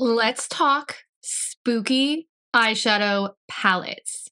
Let's talk spooky eyeshadow palettes.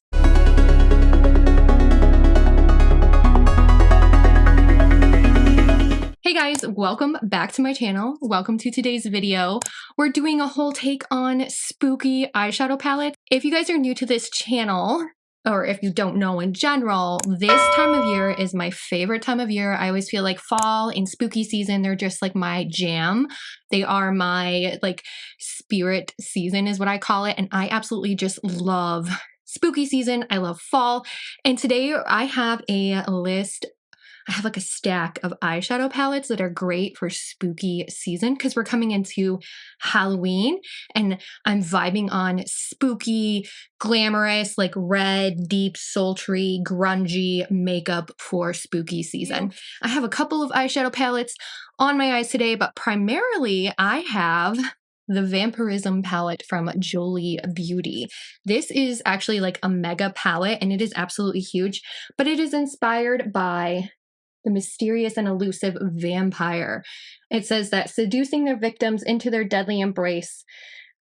Hey guys, welcome back to my channel. Welcome to today's video. We're doing a whole take on spooky eyeshadow palettes. If you guys are new to this channel, or if you don't know in general, this time of year is my favorite time of year. I always feel like fall and spooky season, they're just like my jam. They are my like spirit season is what I call it. And I absolutely just love spooky season. I love fall. And today I have a list. I have like a stack of eyeshadow palettes that are great for spooky season because we're coming into Halloween and I'm vibing on spooky, glamorous, like red, deep, sultry, grungy makeup for spooky season. I have a couple of eyeshadow palettes on my eyes today, but primarily I have the Vampyrsm palette from Jolie Beauty. This is actually like a mega palette and it is absolutely huge, but it is inspired by the mysterious and elusive vampire. It says that seducing their victims into their deadly embrace.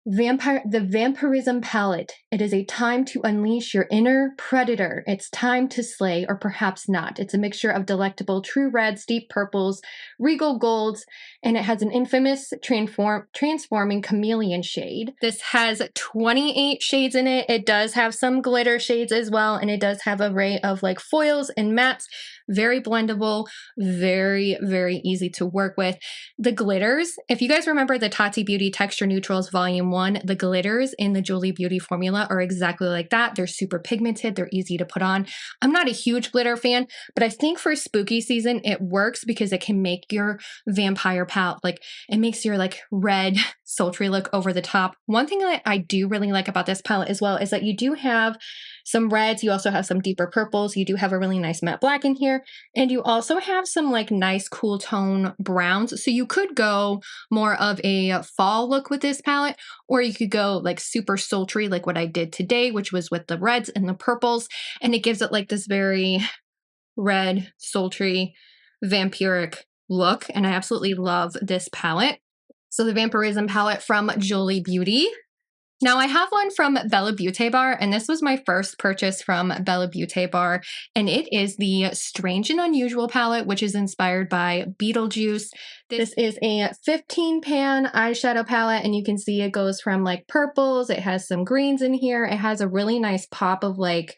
The Vampyrsm palette. It is a time to unleash your inner predator. It's time to slay, or perhaps not. It's a mixture of delectable true reds, deep purples, regal golds, and it has an infamous transforming chameleon shade. This has 28 shades in it. It does have some glitter shades as well, and it does have an array of like foils and mattes. Very blendable, very, very easy to work with. The glitters, if you guys remember the Tati Beauty Texture Neutrals Volume 1, the glitters in the Jolie Beauty formula are exactly like that. They're super pigmented. They're easy to put on. I'm not a huge glitter fan, but I think for spooky season, it works because it can make your vampire palette, like it makes your like red, sultry look over the top. One thing that I do really like about this palette as well is that you do have some reds. You also have some deeper purples. You do have a really nice matte black in here. And you also have some like nice cool tone browns. So you could go more of a fall look with this palette, or you could go like super sultry like what I did today, which was with the reds and the purples. And it gives it like this very red, sultry, vampiric look. And I absolutely love this palette. So the Vampyrsm palette from Jolie Beauty. Now I have one from Bella Beaute Bar, and this was my first purchase from Bella Beaute Bar, and it is the Strange and Unusual palette, which is inspired by Beetlejuice. This is a 15 pan eyeshadow palette, and you can see it goes from like purples, it has some greens in here, it has a really nice pop of like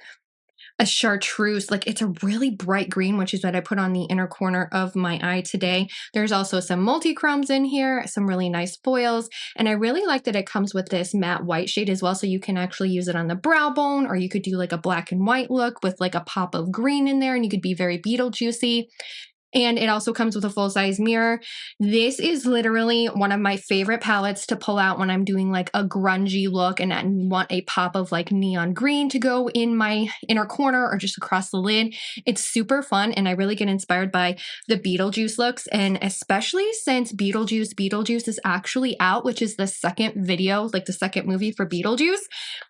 a chartreuse, like it's a really bright green, which is what I put on the inner corner of my eye today. There's also some multi-chromes in here, some really nice foils, and I really like that it comes with this matte white shade as well, so you can actually use it on the brow bone, or you could do like a black and white look with like a pop of green in there, and you could be very Beetlejuicy. And it also comes with a full-size mirror. This is literally one of my favorite palettes to pull out when I'm doing like a grungy look and I want a pop of like neon green to go in my inner corner or just across the lid. It's super fun and I really get inspired by the Beetlejuice looks, and especially since Beetlejuice is actually out, which is the second video, like the second movie for Beetlejuice.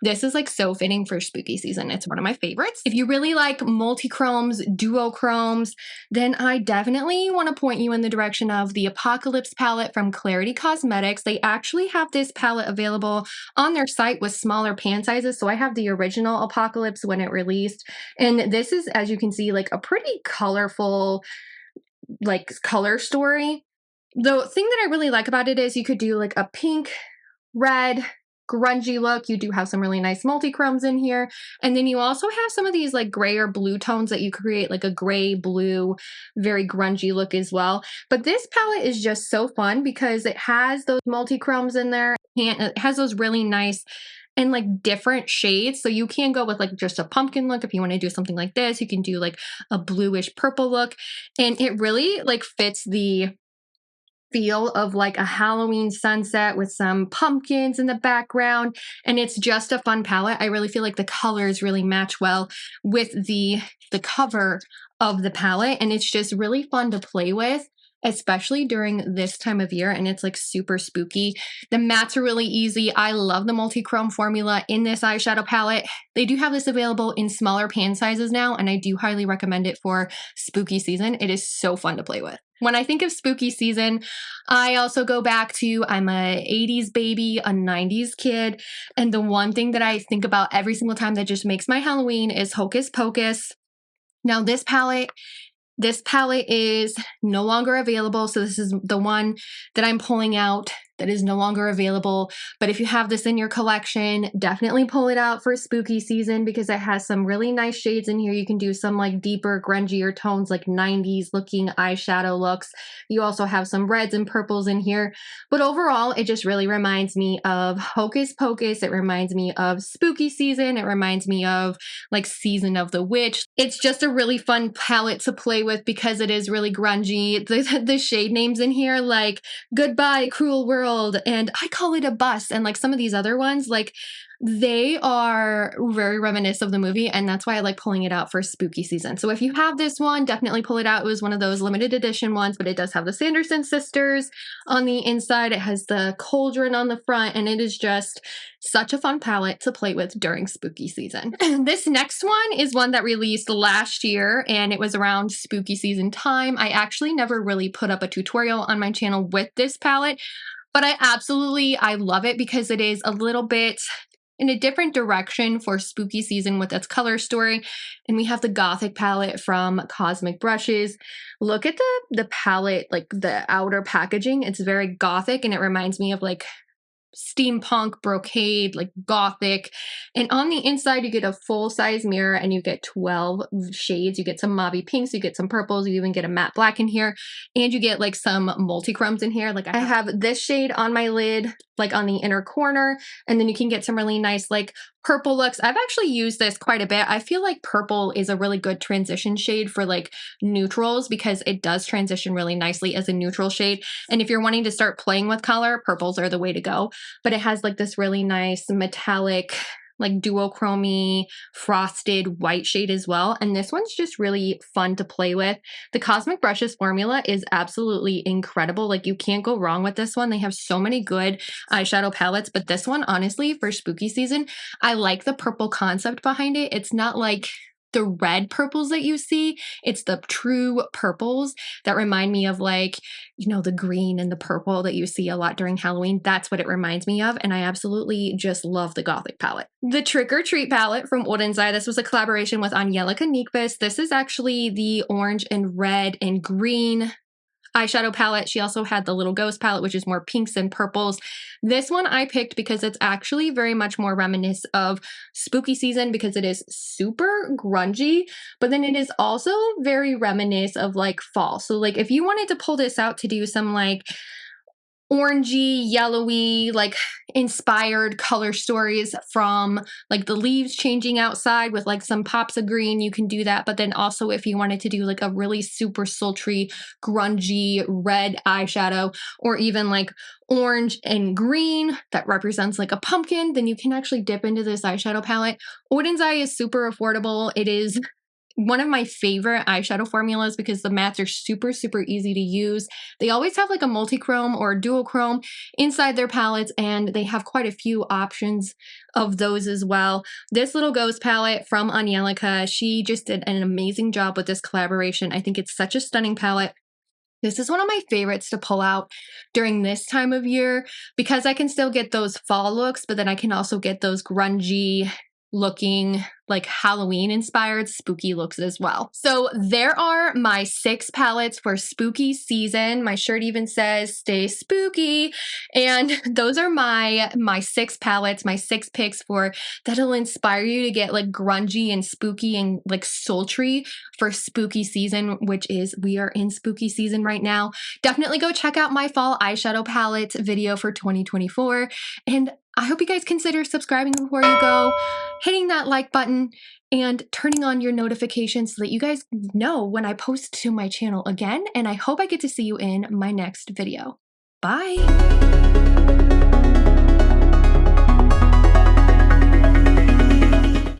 This is like so fitting for spooky season. It's one of my favorites. If you really like multi-chromes, duochromes, then I definitely want to point you in the direction of the Apacolypse palette from Klarity Cosmetics. They actually have this palette available on their site with smaller pan sizes. So I have the original Apacolypse when it released. And this is, as you can see, like a pretty colorful, like color story. The thing that I really like about it is you could do like a pink, red, grungy look. You do have some really nice multi-chromes in here. And then you also have some of these like gray or blue tones that you create like a gray, blue, very grungy look as well. But this palette is just so fun because it has those multi-chromes in there and it has those really nice and like different shades. So you can go with like just a pumpkin look. If you want to do something like this, you can do like a bluish purple look. And it really like fits the feel of like a Halloween sunset with some pumpkins in the background, and it's just a fun palette. I really feel like the colors really match well with the cover of the palette, and it's just really fun to play with. especially during this time of year, and it's like super spooky. The mattes are really easy. I love the multi-chrome formula in this eyeshadow palette. They do have this available in smaller pan sizes now, and I do highly recommend it for spooky season. It is so fun to play with. When I think of spooky season, I also go back to, I'm a 80s baby, a 90s kid, and the one thing that I think about every single time that just makes my Halloween is Hocus Pocus. Now this palette is no longer available, so this is the one that I'm pulling out that is no longer available. But if you have this in your collection, definitely pull it out for spooky season because it has some really nice shades in here. You can do some like deeper, grungier tones, like 90s looking eyeshadow looks. You also have some reds and purples in here. But overall, it just really reminds me of Hocus Pocus. It reminds me of spooky season. It reminds me of like Season of the Witch. It's just a really fun palette to play with because it is really grungy. The shade names in here, like Goodbye Cruel World, and I Call It a Bus, and like some of these other ones, like they are very reminiscent of the movie, and that's why I like pulling it out for spooky season. So if you have this one, definitely pull it out. It was one of those limited edition ones, but it does have the Sanderson sisters on the inside. It has the cauldron on the front, and it is just such a fun palette to play with during spooky season. This next one is one that released last year, and it was around spooky season time. I actually never really put up a tutorial on my channel with this palette, but I love it because it is a little bit in a different direction for spooky season with its color story. And we have the Gothic palette from Cosmic Brushes. Look at the palette, like the outer packaging. It's very Gothic, and it reminds me of like steampunk, brocade, like Gothic. And on the inside, you get a full-size mirror and you get 12 shades. You get some mauve pinks, you get some purples, you even get a matte black in here, and you get like some multi-chromes in here. Like I have this shade on my lid, like on the inner corner, and then you can get some really nice like purple looks. I've actually used this quite a bit. I feel like purple is a really good transition shade for like neutrals because it does transition really nicely as a neutral shade. And if you're wanting to start playing with color, purples are the way to go. But it has like this really nice metallic, like duochrome frosted white shade as well. And this one's just really fun to play with. The Cosmic Brushes formula is absolutely incredible. Like you can't go wrong with this one. They have so many good eyeshadow palettes, but this one, honestly, for spooky season, I like the purple concept behind it. It's not like the red purples that you see. It's the true purples that remind me of like, you know, the green and the purple that you see a lot during Halloween. That's what it reminds me of. And I absolutely just love the Gothic palette. The Trick or Treat palette from Oden. This was a collaboration with Angelica Nyqvist. This is actually the orange and red and green eyeshadow palette. She also had the little ghost palette, which is more pinks and purples. This one I picked because it's actually very much more reminiscent of spooky season because it is super grungy, but then it is also very reminiscent of like fall. So like if you wanted to pull this out to do some like orangey, yellowy, like inspired color stories from like the leaves changing outside with like some pops of green, you can do that. But then also if you wanted to do like a really super sultry, grungy red eyeshadow, or even like orange and green that represents like a pumpkin, then you can actually dip into this eyeshadow palette. Oden's Eye is super affordable. It is one of my favorite eyeshadow formulas because the mattes are super, super easy to use. They always have like a multi-chrome or a duochrome inside their palettes, and they have quite a few options of those as well. This little ghost palette from Angelica, she just did an amazing job with this collaboration. I think it's such a stunning palette. This is one of my favorites to pull out during this time of year because I can still get those fall looks, but then I can also get those grungy looking like Halloween inspired spooky looks as well. So there are my 6 palettes for spooky season. My shirt even says stay spooky, and those are my 6 palettes, my 6 picks for that'll inspire you to get like grungy and spooky and like sultry for spooky season, which is we are in spooky season right now. Definitely go check out my fall eyeshadow palette video for 2024, and I hope you guys consider subscribing before you go, hitting that like button, and turning on your notifications so that you guys know when I post to my channel again. And I hope I get to see you in my next video. Bye!